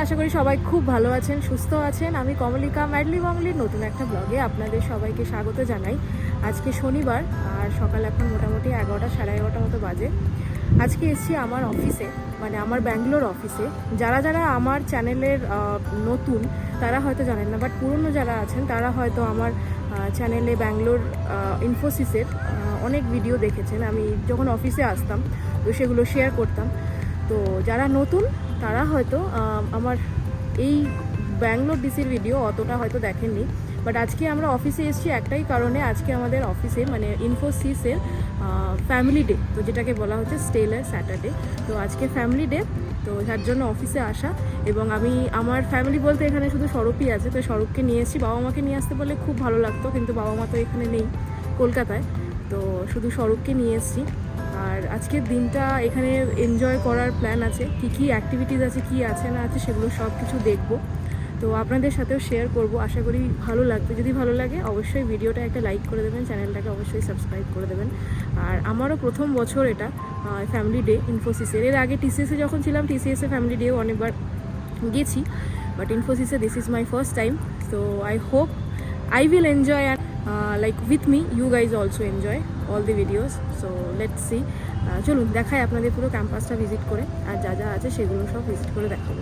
আশা করি সবাই খুব ভালো আছেন, সুস্থ আছেন। আমি কমলিকা ম্যাডলি বাংলির নতুন একটা ব্লগে আপনাদের সবাইকে স্বাগত জানাই। আজকে শনিবার আর সকাল এখন মোটামুটি 11টা সাড়ে 11টার মতো বাজে। আজকে এসেছি আমার অফিসে, মানে আমার ব্যাঙ্গালোর অফিসে। যারা যারা আমার চ্যানেলের নতুন তারা হয়তো জানেন না, বাট পুরনো যারা আছেন তারা হয়তো আমার চ্যানেলে ব্যাঙ্গালোর ইনফোসিসের অনেক ভিডিও দেখেছেন। আমি যখন অফিসে আসতাম তো সেগুলো শেয়ার করতাম। তো যারা নতুন তারা হয়তো আমার এই ব্যাঙ্গালোর ডিসির ভিডিও অতটা হয়তো দেখেননি। বাট আজকে আমরা অফিসে এসেছি একটাই কারণে, আজকে আমাদের অফিসে মানে ইনফোসিসের ফ্যামিলি ডে, তো যেটাকে বলা হচ্ছে স্টেলার স্যাটারডে। তো আজকে ফ্যামিলি ডে, তো যার জন্য অফিসে আসা। এবং আমি আমার ফ্যামিলি বলতে এখানে শুধু স্বরূপই আছে, তো স্বরূপকে নিয়ে এসেছি। বাবা মাকে নিয়ে আসতে বললে খুব ভালো লাগতো, কিন্তু বাবা মা তো এখানে নেই, কলকাতায়। তো শুধু স্বরূপকে নিয়ে এসেছি। আর আজকের দিনটা এখানে এনজয় করার প্ল্যান আছে, কী অ্যাক্টিভিটিস আছে, কী আছে না আছে সেগুলো সব কিছু দেখবো। তো আপনাদের সাথেও শেয়ার করব, আশা করি ভালো লাগবে। যদি ভালো লাগে অবশ্যই ভিডিওটা একটা লাইক করে দেবেন, চ্যানেলটাকে অবশ্যই সাবস্ক্রাইব করে দেবেন। আর আমারও প্রথম বছর এটা ফ্যামিলি ডে ইনফোসিসের। এর আগে টিসিএসে যখন ছিলাম, টিসিএসে ফ্যামিলি ডেও অনেকবার গেছি, বাট ইনফোসিসে this is my first time. তো I hope I will enjoy and like with me you guys also enjoy all the videos. So let's see. চলুন দেখাই আপনাদের পুরো ক্যাম্পাসটা ভিজিট করে, আর যা যা আছে সেগুলো সব ভিজিট করে দেখাবো।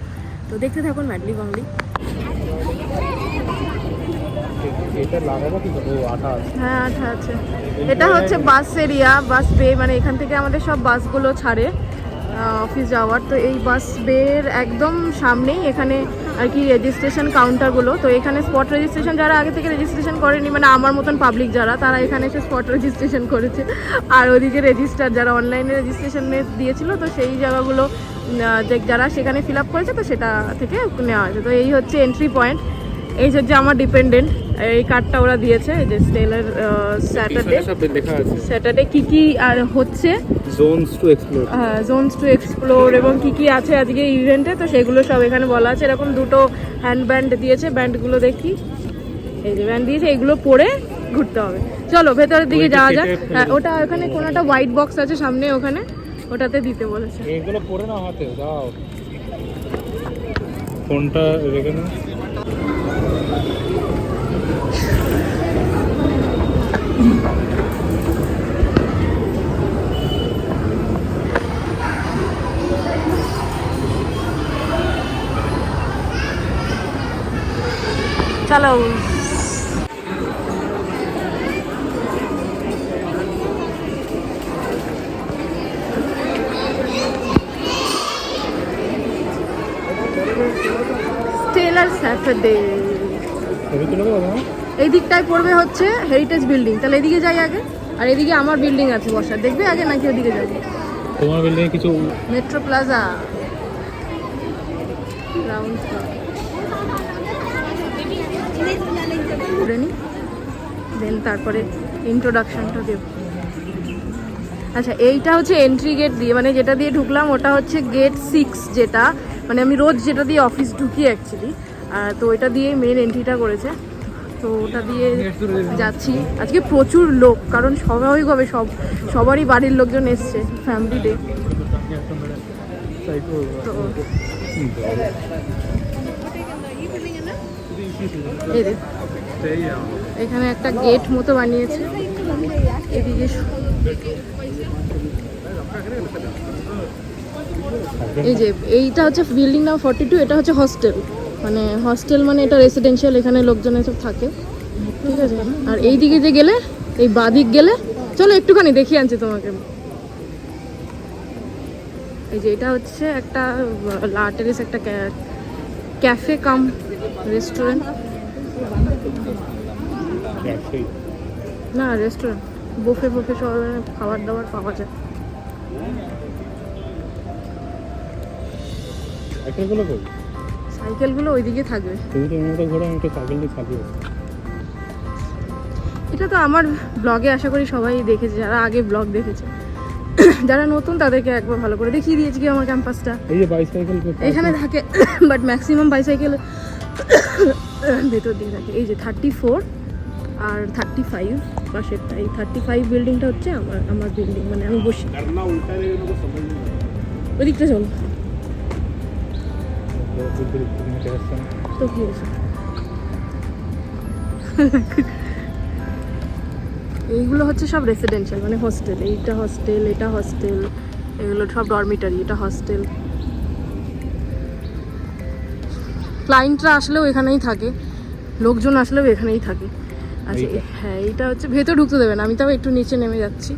তো দেখতে থাকুন ম্যাডলি বাংলি। হ্যাঁ, আঠা আছে। এটা হচ্ছে বাস এরিয়া, বাস বে, মানে এখান থেকে আমাদের সব বাসগুলো ছাড়ে অফিস যাওয়ার। তো এই বাস বের একদম সামনেই এখানে আর কি রেজিস্ট্রেশন কাউন্টারগুলো। তো এখানে স্পট রেজিস্ট্রেশন যারা আগে থেকে রেজিস্ট্রেশন করেনি, মানে আমার মতন পাবলিক যারা, তারা এখানে এসে স্পট রেজিস্ট্রেশন করেছে। আর ওদিকে রেজিস্টার যারা অনলাইনে রেজিস্ট্রেশনে দিয়েছিল, তো সেই জায়গাগুলো যারা সেখানে ফিল আপ করেছে, তো সেটা থেকে নেওয়া হয়েছে। তো এই হচ্ছে এন্ট্রি পয়েন্ট। এই হচ্ছে আমার ডিপেন্ডেন্ট, এই কার্ডটা ওরা দিয়েছে, এই যে স্টেলার স্যাটারডে কি আর হচ্ছে জোনস টু এক্সপ্লোর এবং কি আছে আজকে ইভেন্টে, তো সেগুলো সব এখানে বলা আছে। এরকম দুটো হ্যান্ড ব্যান্ড দিয়েছে, ব্যান্ডগুলো দেখি, এই যে ব্যান্ড দিয়েছে, এইগুলো পরে ঘুরতে হবে। চলো ভেতরের দিকে যাওয়া যাক। ওটা ওখানে কোনো একটা হোয়াইট বক্স আছে সামনে, ওখানে ওটাতে দিতে বলেছে। এগুলো পরে না হাতে দাও, ফোনটা রেখে নাও। চলো স্টেলার স্যাটারডে। এই দিকটায় পড়বে হচ্ছে হেরিটেজ বিল্ডিং। তাহলে এদিকে যাই আগে, আর এদিকে আমার বিল্ডিং আছে বসার, দেখবে আগে নাকি ওদিকে যাবে? তোমার বিল্ডিং কিছু মেট্রো প্লাজা গ্রাউন্ড ফ্লোর ঘুরে নি, দেন তারপরে ইন্ট্রোডাকশনটা দেব। আচ্ছা, এইটা হচ্ছে এন্ট্রি গেট দিয়ে, মানে যেটা দিয়ে ঢুকলাম ওটা হচ্ছে গেট 6, যেটা মানে আমি রোজ যেটা দিয়ে অফিস ঢুকি অ্যাকচুয়ালি। তো ওইটা দিয়ে মেন এন্ট্রিটা করেছে, তো ওটা দিয়ে যাচ্ছি। আজকে প্রচুর লোক, কারণ স্বাভাবিকভাবে সবারই বাড়ির লোকজন এসছে, ফ্যামিলি ডে। তো এখানে একটা গেট মতো বানিয়েছে এদিকে। এই যে এইটা হচ্ছে বিল্ডিং নাম্বার 42, এটা হচ্ছে হস্টেল। মানে হস্টেল মানে এটা রেসিডেন্সিয়াল, এখানে লোকজন এসব থাকে, ঠিক আছে। আর এই দিকে যে গেলে, এই বাদিক গেলে, চলো একটুখানি দেখিয়ে আনছি তোমাকে। এই যে এটা হচ্ছে একটা লা টেরেস, একটা ক্যাফে কাম রেস্টুরেন্ট, না রেস্টুরেন্ট, বুফে সব খাবার দাবার পাওয়া যায়। সাইকেলগুলো ওইদিকে থাকবে। এটা তো আমার ব্লগে আশা করি সবাই দেখেছে, যারা আগে ব্লগ দেখেছে। যারা নতুন তাদেরকে একবার ভালো করে দেখিয়ে দিয়েছি কি আমার ক্যাম্পাসটা। এই যে বাইসাইকেল এখানে থাকে, বাট ম্যাক্সিমাম বাইসাইকেল ভেতর দিকে থাকে। এই যে 34 আর 35 পাশেরটা, এই 35 বিল্ডিংটা হচ্ছে আমার বিল্ডিং, মানে আমি বসি। ওদিকটা চলো। হেঁটে আসছে না। তো কি হয়েছে? এইগুলো হচ্ছে সব রেসিডেন্সিয়াল, মানে হোস্টেল। এইটা হোস্টেল, এটা হোস্টেল, এগুলো সব ডরমিটারি, এটা হস্টেল। ক্লায়েন্টরা আসলেও এখানেই থাকে, লোকজন আসলেও এখানেই থাকে। আচ্ছা এইটা? হ্যাঁ, এইটা হচ্ছে ভেতর ঢুকতে দেবে না। আমি তাও একটু নিচে নেমে যাচ্ছি।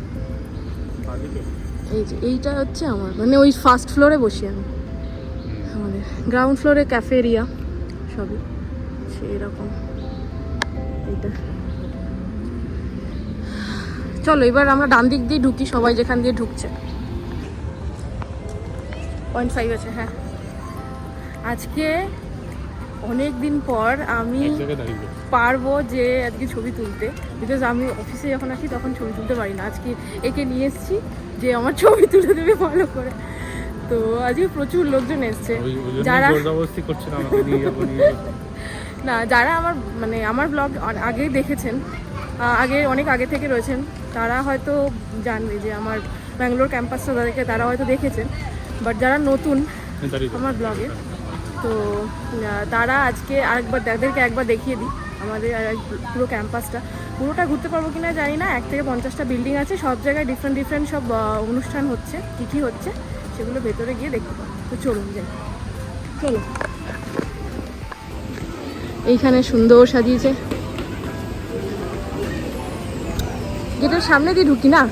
এই যে এইটা হচ্ছে আমার, মানে ওই ফার্স্ট ফ্লোরে বসি আমি। আমাদের গ্রাউন্ড ফ্লোরে ক্যাফে এরিয়া সবই সেই রকম। এইটা চলো এবার আমরা ডান দিক দিয়ে ঢুকি, সবাই যেখান দিয়ে ঢুকছে। 0.5 আছে। হ্যাঁ, আজকে অনেক দিন পর আমি এক জায়গায় দাঁড়িয়ে গেছে। পারবো যে আজকে ছবি তুলতে, বিকজ আমি অফিসে যখন আসি তখন ছবি তুলতে পারি না। আজকে একে নিয়ে এসেছি যে আমার ছবি তুলে দেবে ভালো করে। তো আজকে প্রচুর লোকজন এসছে, যারা জবরদস্তি করছে না আমাকে নিয়ে যাবো নিয়ে যাবো। না, যারা আমার মানে আমার ব্লগ আগেই দেখেছেন, অনেক আগে থেকে রয়েছেন, তারা হয়তো জানবে যে আমার ব্যাঙ্গালোর ক্যাম্পাসটা তাদেরকে তারা হয়তো দেখেছেন। বাট যারা নতুন দাঁড়িয়ে আমার ব্লগে, তো তারা আজকে আরেকবার তাদেরকে একবার দেখিয়ে দিই আমাদের পুরো ক্যাম্পাসটা। পুরোটা ঘুরতে পারবো কিনা জানি না। 1 থেকে 50টা বিল্ডিং আছে, সব জায়গায় ডিফারেন্ট ডিফারেন্ট সব অনুষ্ঠান হচ্ছে। কী হচ্ছে সেগুলো ভেতরে গিয়ে দেখতে পাবো। তো চলুন যাই, চলো। এইখানে সুন্দর সাজিয়েছে, গেটের সামনে দিয়ে ঢুকি না।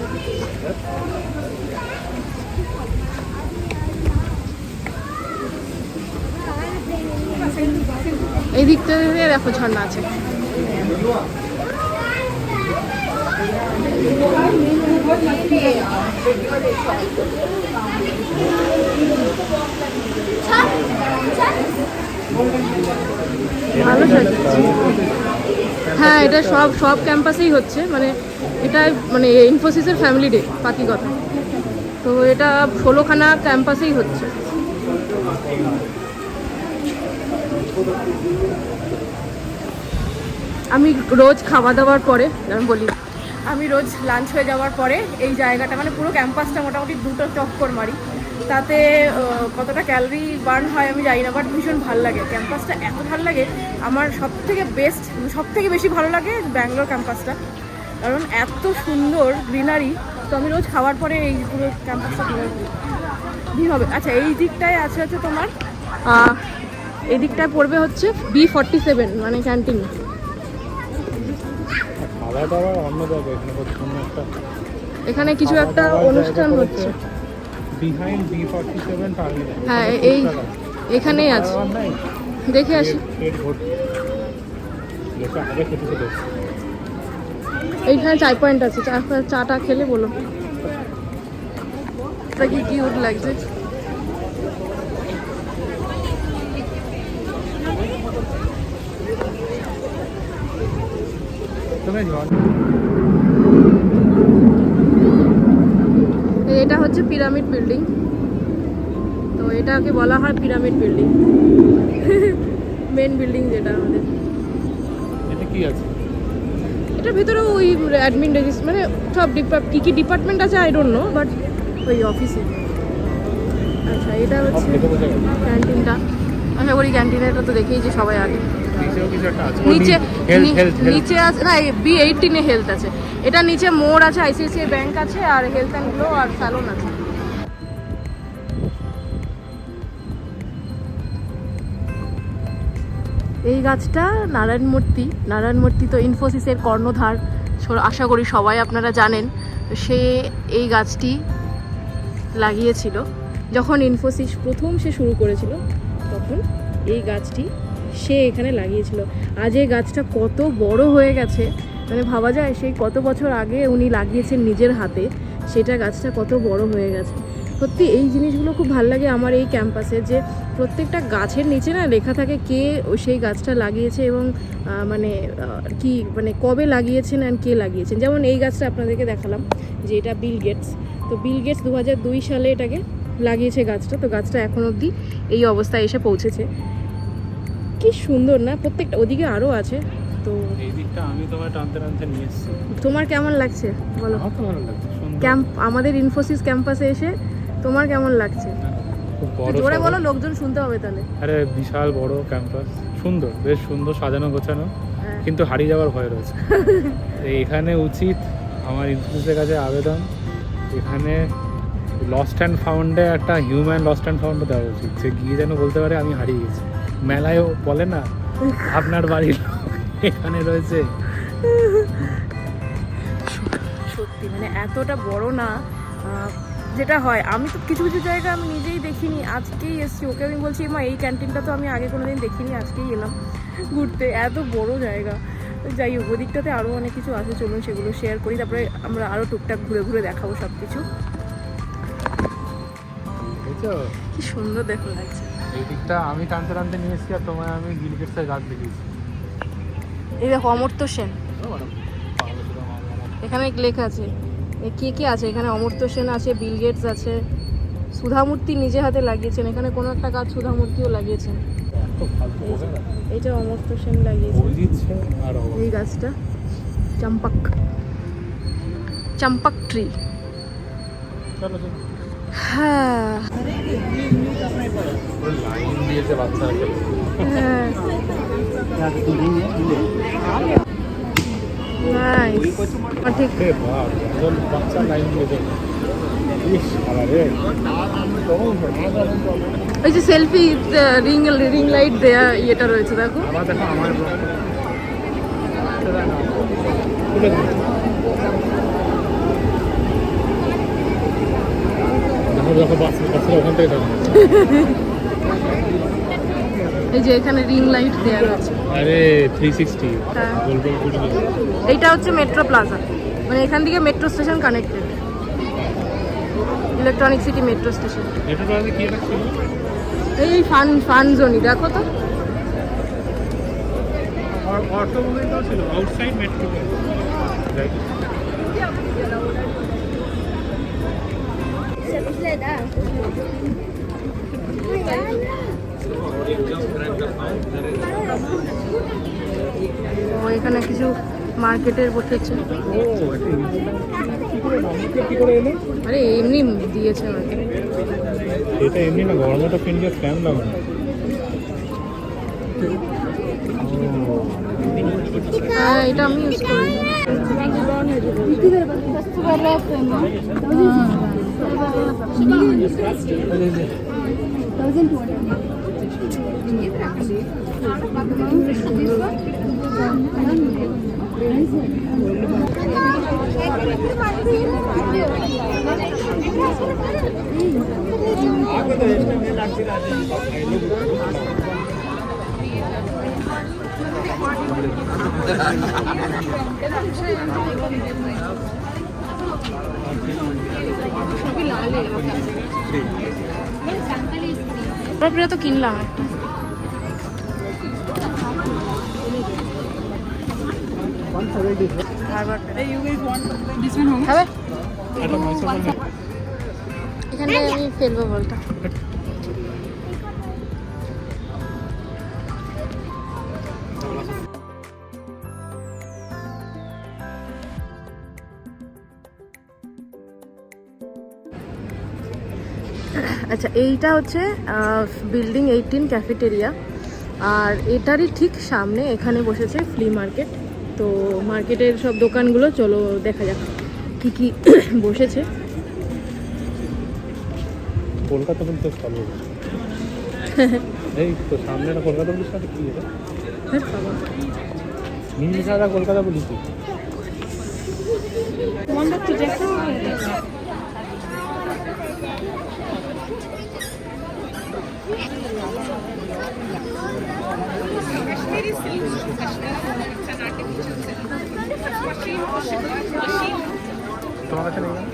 এই দিকটা দেখো ঝর্ণা আছে। ভালো সাজিয়েছে। হ্যাঁ, এটা সব ক্যাম্পাসেই হচ্ছে, মানে এটা মানে ইনফোসিসের ফ্যামিলি ডে পাতি কথা। তো এটা 16খানা ক্যাম্পাসেই হচ্ছে। আমি রোজ খাওয়া দাওয়ার পরে, আমি বলি আমি রোজ লাঞ্চ হয়ে যাওয়ার পরে এই জায়গাটা মানে পুরো ক্যাম্পাসটা মোটামুটি 2টো চক্কর মারি। তাতে কতটা ক্যালোরি বার্ন হয় আমি জানি না, বাট ভীষণ ভালো লাগে। ক্যাম্পাসটা এত ভালো লাগে আমার, সব থেকে বেশি ভালো লাগে ব্যাঙ্গালোর ক্যাম্পাসটা, কারণ এত সুন্দর গ্রিনারি। তো আমি রোজ খাওয়ার পরে এই পুরো ক্যাম্পাসটা ভিড় হবে। আচ্ছা, এই দিকটায় আছে হচ্ছে তোমার, এই দিকটায় পড়বে হচ্ছে B47 মানে ক্যান্টিন। খাওয়া দাওয়া অন্য জায়গায়, এখানে অন্য একটা এখানে কিছু একটা অনুষ্ঠান হচ্ছে বিহাইন্ড B47 টার্মিনাল। হ্যাঁ, এই এখানেই আছে, দেখে আসি। এইখানে চাই পয়েন্ট আছে, চাটা খেলে বলো। এটা কি কিউট লাগছে। এটা হচ্ছে পিরামিড বিল্ডিং, তো এটাকে বলা হয় পিরামিড বিল্ডিং। মেন বিল্ডিং যেটা আমাদের। এটা কি আছে? এটার ভিতরে ওই অ্যাডমিন রেজিস্টার, মানে সব কী ডিপার্টমেন্ট আছে আই ডোন্ট নো, বাট ওই অফিসে। আচ্ছা, এটা হচ্ছে ক্যান্টিনটা। আশা করি ক্যান্টিনেরটা তো দেখেই যে সবাই আগে। নিচে আছে না, B18 হেলথ আছে। এটা নিচে মোড় আছে, ICICI ব্যাংক আছে, আর হেলথ অ্যান্ড গ্লো আর স্যালন আছে। এই গাছটা নারায়ণমূর্তি তো ইনফোসিসের কর্ণধার, আশা করি সবাই আপনারা জানেন। সে এই গাছটি লাগিয়েছিল যখন ইনফোসিস প্রথম সে শুরু করেছিল, তখন এই গাছটি সে এখানে লাগিয়েছিল। আজ এই গাছটা কত বড় হয়ে গেছে, মানে ভাবা যায় সেই কত বছর আগে উনি লাগিয়েছেন নিজের হাতে, সেটা গাছটা কত বড় হয়ে গেছে। সত্যি এই জিনিসগুলো খুব ভালো লাগে আমার এই ক্যাম্পাসে, যে প্রত্যেকটা গাছের নিচে না লেখা থাকে কে সেই গাছটা লাগিয়েছে এবং কি মানে কবে লাগিয়েছেন অ্যান্ড কে লাগিয়েছেন। যেমন এই গাছটা আপনাদেরকে দেখালাম যে এটা বিল গেটস। তো বিল গেটস 2002 সালে এটাকে লাগিয়েছে গাছটা। তো গাছটা এখন অবধি এই অবস্থায় এসে পৌঁছেছে। কি সুন্দর না প্রত্যেকটা, ওদিকে আরও আছে। তো এই দিকটা আমি তোমায় টানতে নিয়ে এসেছি। তোমার কেমন লাগছে বলো? আমার তো ভালো লাগছে, সুন্দর। আমাদের ইনফোসিস ক্যাম্পাসে এসে তোমার কেমন লাগছে? খুব বড় জোরে শহর। বলো, লোকজন শুনতে হবে তাহলে। আরে বিশাল বড় ক্যাম্পাস, সুন্দর, বেশ সুন্দর সাজানো গোছানো, হ্যাঁ। কিন্তু হারিয়ে যাওয়ার ভয় রয়েছে। তো এখানে উচিত আমার ইনফ্লুয়েন্সের কাছে আবেদন, এখানে লস্ট অ্যান্ড ফাউন্ডে একটা হিউম্যান লস্ট অ্যান্ড ফাউন্ডে দেওয়া উচিত, যে গিয়ে যেন বলতে পারে আমি হারিয়ে গেছি। মেলায়ও বলে না আপনার বাড়ির লোক এখানে রয়েছে। সত্যি মানে এতটা বড় না, যেটা হয় আমি তো কিছু কিছু জায়গা আমি নিজেই দেখিনি, আজকেই এসছি। ওকে আমি বলছি মা এই ক্যান্টিনটা তো আমি আগে কোনোদিন দেখিনি, আজকেই এলাম ঘুরতে, এত বড় জায়গা। যাই হোক, ওদিকটাতে আরও অনেক কিছু আছে, চলুন সেগুলো শেয়ার করি, তারপরে আমরা আরও টুকটাক ঘুরে ঘুরে দেখাবো সব কিছু। বুঝছো, কি সুন্দর দেখো লাগছে। এই দিকটা আমি টানতে টানতে নিয়ে এসেছি, আর তোমায় আমি বিল গেটসের গাছ দেখিয়েছি। এই দেখো অমর্ত্য সেন, এখানে লেখা আছে কে কে আছে এখানে। অমর্ত্য সেন আছে, বিল গেটস আছে, সুধামূর্তি নিজে হাতে লাগিয়েছেন এখানে, কোনো একটা গাছ সুধামূর্তিও লাগিয়েছেন। এত ফালতু হবে না। এইটা অমর্ত্য সেন লাগিয়েছে, অরিজিৎ সিং আর এই গাছটা চম্পক, চম্পক ট্রি। চলো চলো। হ্যাঁ লাইন দিয়েছে বাচ্চারা খেলতে। হ্যাঁ, নাইস। ঠিক রে বাপ, একজন বাচ্চা লাইন দিয়েছে। ইস শালা রে। ওই যে সেলফি রিং লাইট দেয়া ইয়েটা রয়েছে দেখো। আবার দেখো আমার তুলে দিন। দেখো দেখো বাচ্চারা ওখান থেকে দেখো। এই যে এখানে রিং লাইট দেয়া রয়েছে। আরে 360 হ্যাঁ। গোল গোল ঘুরে গেছে। এইটা হচ্ছে মেট্রো প্লাজা, মানে এখান থেকে metro station connected, electronic city metro station. এটা তো কি একটা ছিল? এই ফান জোনই দেখো তো। আর অটোমোবাইলটাও ছিল আউটসাইড মেট্রো। ও এখানে কিছু মার্কেটের বসেছে। কি করে এলো? আরে এমনি দিয়েছে আমাকে। এটা এমনি না, গভর্নমেন্ট অফ ইন্ডিয়া স্ট্যাম্প লাগানো। হ্যাঁ এটা আমি ইউজ করি। প্রিয় তো কিনলাম একটা। খাবে? এখানে আমি ফেলবো বলটা। আচ্ছা এইটা হচ্ছে বিল্ডিং 18 ক্যাফেটেরিয়া, আর এটারই ঠিক সামনে এখানে বসেছে ফ্লি মার্কেট। তো মার্কেটের সব দোকানগুলো চলো দেখা যাক কি কি বসেছে। কলকাতা পুলিশ ভালো। এই তো সামনে না কলকাতা পুলিশ সাথে কি এটা? নীল সাদা কলকাতা পুলিশ। তোমার কাছে নেই?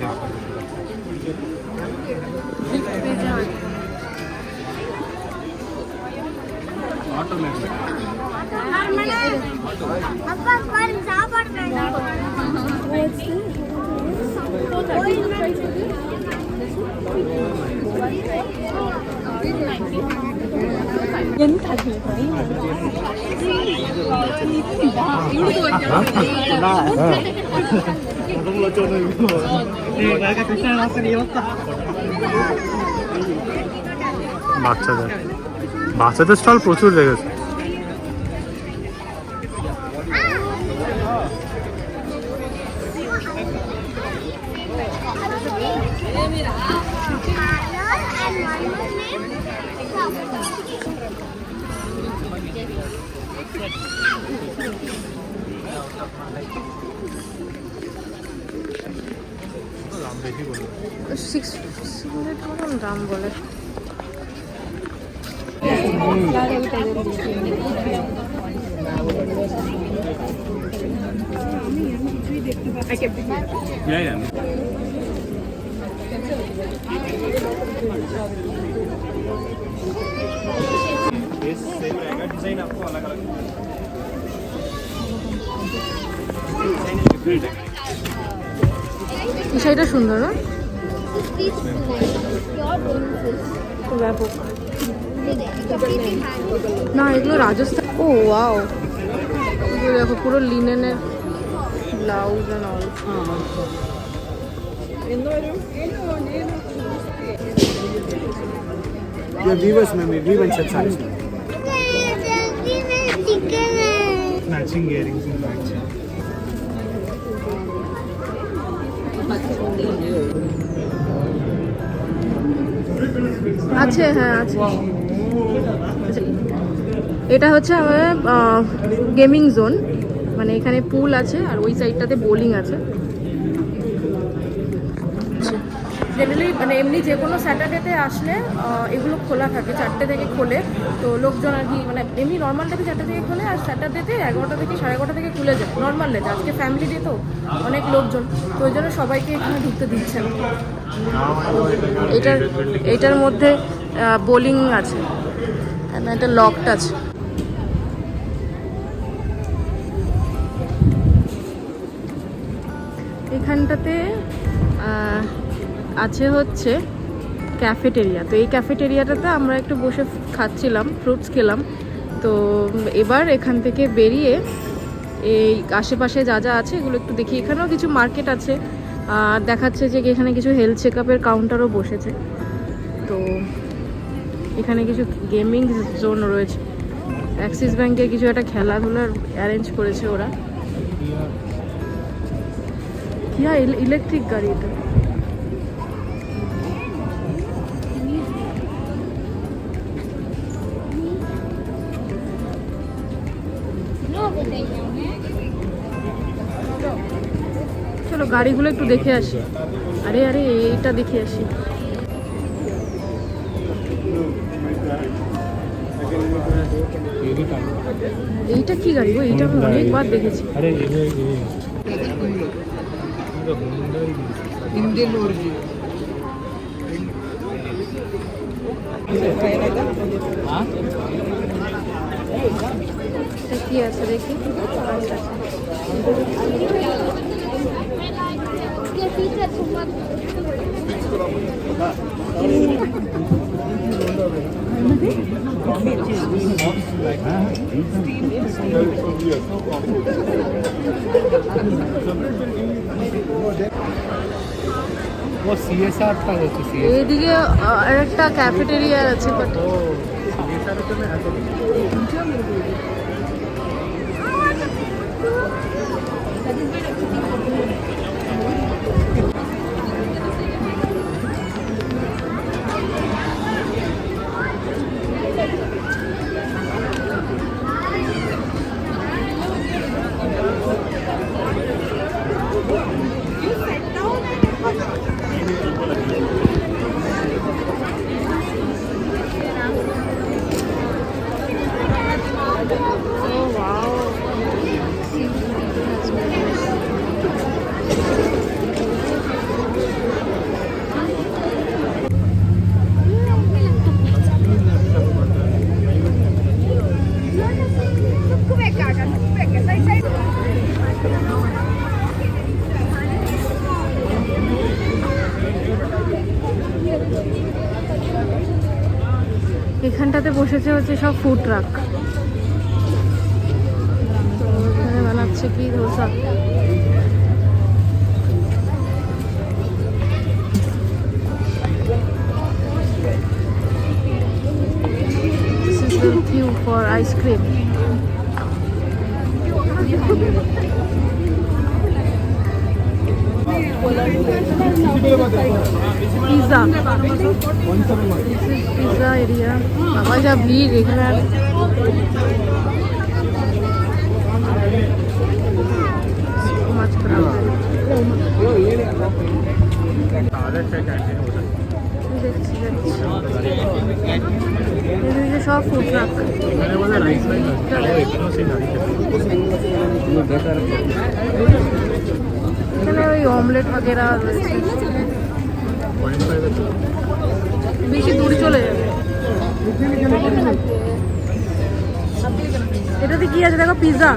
বাচ্চাদের বাচ্চাদের স্টল প্রচুর লেগেছে। দাম বেশি বলবো, 600 মতন দাম বলে। डिजाइन आपको अलग अलग এই শাড়িটা সুন্দর না? ব্যাপক না, এগুলো রাজস্থান। ও ওয়াও, এগুলো দেখো পুরো লিনেনের ব্লাউজ এন্ড অল। ये वीवर्स में वीवन सेट साइज मैचिंग इयरिंग्स इन मैच আছে, হ্যাঁ আছে। এটা হচ্ছে আমাদের গেমিং জোন, মানে এখানে পুল আছে আর ওই সাইডটাতে বোলিং আছে। জেনারেলি মানে এমনি যে কোনো স্যাটারডেতে আসলে এগুলো খোলা থাকে, 4টে থেকে খোলে। তো লোকজন আর কি মানে এমনি নর্মাল ডেতে 4টে থেকে খোলে, আর স্যাটারডেতে 11টা থেকে 11:30 থেকে খুলে যায় নর্মাল ডেতে। আজকে ফ্যামিলি ডে তো অনেক লোকজন, তো ওই জন্য সবাইকে এখানে ঢুকতে দিচ্ছে না। এটার মধ্যে বোলিং আছে, এটা লকড আছে। এখানটাতে আছে হচ্ছে ক্যাফেটেরিয়া। তো এই ক্যাফেটেরিয়াটাতে আমরা একটু বসে খাচ্ছিলাম, ফ্রুটস খেলাম। তো এবার এখান থেকে বেরিয়ে এই আশেপাশে যা যা আছে এগুলো একটু দেখি। এখানেও কিছু মার্কেট আছে, আর দেখাচ্ছে যে এখানে কিছু হেলথ চেক আপের কাউন্টারও বসেছে। তো এখানে কিছু গেমিং জোন রয়েছে, অ্যাক্সিস ব্যাংকের কিছু একটা খেলাধুলার অ্যারেঞ্জ করেছে ওরা। কিয়া ইলেকট্রিক গাড়ি এটা। চলো গাড়িগুলো একটু দেখে আসি। আরে আরে এইটা দেখে আসি। এইটা কি গাড়ি গো? এইটা আমি অনেকবার দেখেছি। আরে इंडियन ओरिजिन এটা কি আছে দেখি। আচ্ছা वो सीएसआर का হচ্ছে सीएसआर। এইদিকে আরেকটা ক্যাফেটেরিয়া আছে, বাট ও सीएसआर তো না এত এখানটাতে বসেছে হচ্ছে সব ফুড ট্রাক। তো এখানে বানাচ্ছে কি dosa. Ice cream. Pizza, pizza area. বাবা যা ভিড় এখানে। আর মাছ করা দেখছি এদিকে সব ফুড ট্রাক। এখানে ওই অমলেট বগেরা রয়েছে। বেশি দূর চলে যাবে। এটাতে কি আছে দেখো, পিৎজা।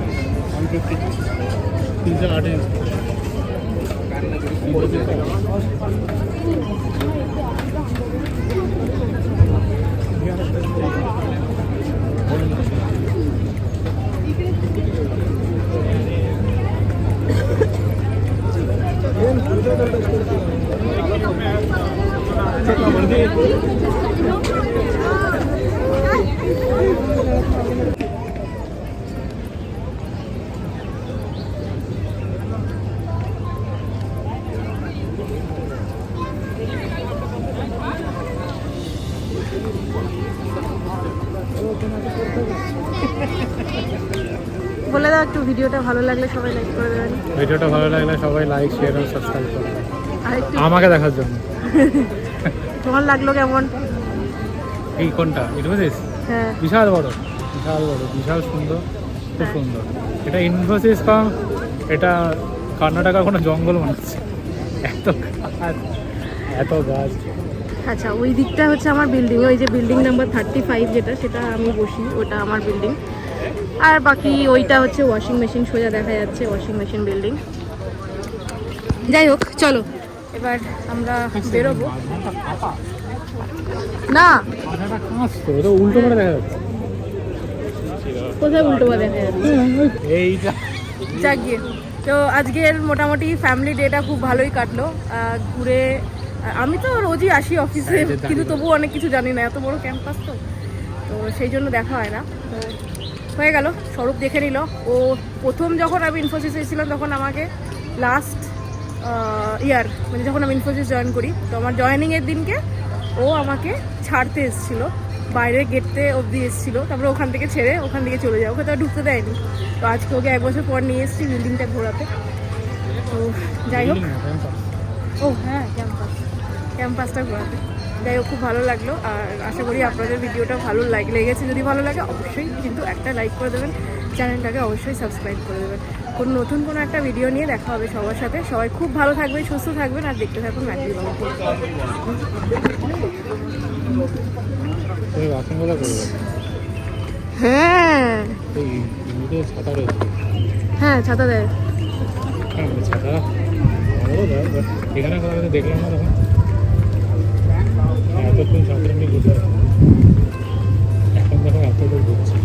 বলে দাও একটু, ভিডিওটা ভালো লাগলে সবাই লাইক করে দেবেন। ভিডিওটা ভালো লাগলে সবাই লাইক, শেয়ার আর সাবস্ক্রাইব করবেন আর একটু আমাকে দেখার জন্য। তোমার লাগলো কেমন? এই কোনটা ইনফোসিস? হ্যাঁ, বিশাল বড়, বিশাল বড়, বিশাল সুন্দর, খুব সুন্দর। এটা ইনফোসিস ফার্ম। এটা কর্ণাটকার কোনো জঙ্গল মনে হচ্ছে, এত গাছ, এত গাছ। আচ্ছা, ওই দিকটা হচ্ছে আমার বিল্ডিং। ওই যে বিল্ডিং নাম্বার 35 যেটা, সেটা আমি বসি, ওটা আমার বিল্ডিং। আর বাকি ওইটা হচ্ছে ওয়াশিং মেশিন, সোজা দেখা যাচ্ছে ওয়াশিং মেশিন বিল্ডিং। যাই হোক, চলো এবার আমরা বেরোবো। না, ওটা উল্টো করে দেখা যাচ্ছে। কোথায় উল্টো বা দেখা যাচ্ছে? এইটা যাক গিয়ে, তো আজকের মোটামুটি ফ্যামিলি ডেটা খুব ভালোই কাটলো। ঘুরে, আমি তো রোজই আসি অফিসে, কিন্তু তবুও অনেক কিছু জানি না, এত বড় ক্যাম্পাস তো তো সেই জন্য দেখা হয় না। তো হয়ে গেল, স্বরূপ দেখে নিল। ও প্রথম যখন আমি ইনফোসিসে এসেছিলাম তখন আমাকে লাস্ট ইয়ার, মানে যখন আমি ইনফোসিস জয়েন করি, তো আমার জয়েনিংয়ের দিনকে ও আমাকে ছাড়তে এসেছিলো, বাইরে গেটতে অবধি এসেছিলো, তারপরে ওখান থেকে ছেড়ে ওখান থেকে চলে যাও, ওকে তো আর ঢুকতে দেয়নি। তো আজকে ওকে 1 বছর পর নিয়ে এসেছি বিল্ডিংটা ঘোরাতে। তো যাই হোক, ও হ্যাঁ, ক্যাম্পাসটা ঘোরাতে। যাই হোক, খুব ভালো লাগলো। আর আশা করি আপনাদের ভিডিওটা ভালো লেগেছে। যদি ভালো লাগে অবশ্যই কিন্তু একটা লাইক করে দেবেন, চ্যানেলটাকে অবশ্যই সাবস্ক্রাইব করে দেবেন। নতুন কোনো একটা ভিডিও নিয়ে দেখা হবে সবার সাথে। সবাই খুব ভালো থাকবেন, সুস্থ থাকবেন, আর দেখতে থাকুন ম্যাটলি বাবু। হ্যাঁ হ্যাঁ, ছাতা দেয়। ছাতা এখানে দেখলাম না তখন, এতক্ষণ ছাত্র নিয়ে বসে এখন দেখো এত ঘুরছে।